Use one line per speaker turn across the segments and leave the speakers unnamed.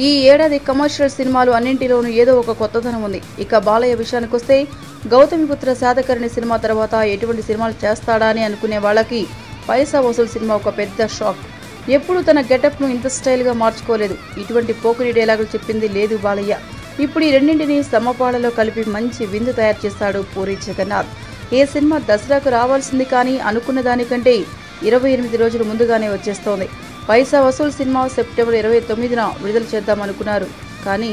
ఈ ఏడాది కమర్షియల్ సినిమాలు అన్నింటిలోనూ ఏదో ఒక కొత్తదనం ఉంది. ఇక బాలయ్య విషయానికొస్తే గౌతమిపుత్ర శాతకర్ణి సినిమా తర్వాత ఎటువంటి సినిమాలు చేస్తాడా అని అనుకునే వాళ్ళకి పైసా వసూలు సినిమా ఒక పెద్ద షాక్. ఎప్పుడు తన గెటప్ను ఇంత స్టైల్గా మార్చుకోలేదు. ఇటువంటి పోకిరి డైలాగులు చెప్పింది లేదు బాలయ్య. ఇప్పుడు ఈ రెండింటిని సమపాళలో కలిపి మంచి విందు తయారు చేశాడు పూరి జగన్నాథ్. ఈ సినిమా దసరాకు రావాల్సింది, కానీ అనుకున్న దానికంటే 28 రోజులు ముందుగానే వచ్చేస్తోంది. పైసా వసూల్ సినిమా సెప్టెంబర్ 29న విడుదల చేద్దామనుకున్నారు. కానీ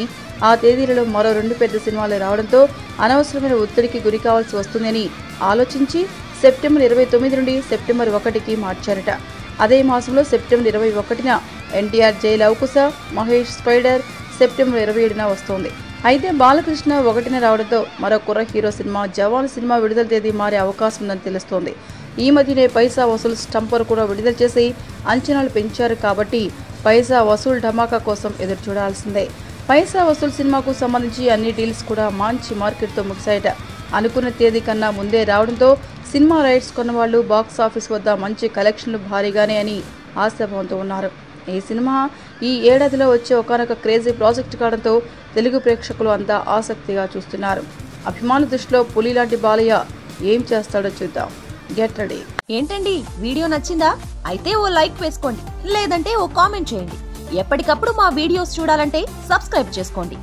ఆ తేదీలలో మరో 2 పెద్ద సినిమాలు రావడంతో అనవసరమైన ఒత్తిడికి గురి కావాల్సి వస్తుందని ఆలోచించి సెప్టెంబర్ 29 నుండి సెప్టెంబర్ 1కి మార్చారట. అదే మాసంలో సెప్టెంబర్ 21న ఎన్టీఆర్ జై లవకుశ, మహేష్ స్పైడర్ సెప్టెంబర్ 27న వస్తోంది. అయితే బాలకృష్ణ 1న రావడంతో మరో కుర్ర హీరో సినిమా జవాన్ సినిమా విడుదల తేదీ మారే అవకాశం ఉందని తెలుస్తోంది. ఈ మధ్యనే పైసా వసూల్ స్టంపర్ కూడా విడుదల చేసి అంచనాలు పెంచారు. కాబట్టి పైసా వసూల్ ధమాకా కోసం ఎదురు చూడాల్సిందే. పైసా వసూల్ సినిమాకు సంబంధించి అన్ని డీల్స్ కూడా మంచి మార్కెట్తో ముగిశాయట. అనుకున్న తేదీ కన్నా ముందే రావడంతో సినిమా రైట్స్ కొన్నవాళ్లు బాక్స్ ఆఫీస్ వద్ద మంచి కలెక్షన్లు భారీగానే అని ఆశాభావంతో ఉన్నారు. ఈ సినిమా ఈ ఏడాదిలో వచ్చే ఒకనొక క్రేజీ ప్రాజెక్ట్ కావడంతో తెలుగు ప్రేక్షకులు అంతా ఆసక్తిగా చూస్తున్నారు. అభిమానుల దృష్టిలో పులి లాంటి బాలయ్య ఏం చేస్తాడో చూద్దాం. Get ready.
ఏంటండి, వీడియో నచ్చిందా? అయితే ఓ లైక్ వేసుకోండి, లేదంటే ఓ కామెంట్ చేయండి. ఎప్పటికప్పుడు మా వీడియోస్ చూడాలంటే సబ్స్క్రైబ్ చేసుకోండి.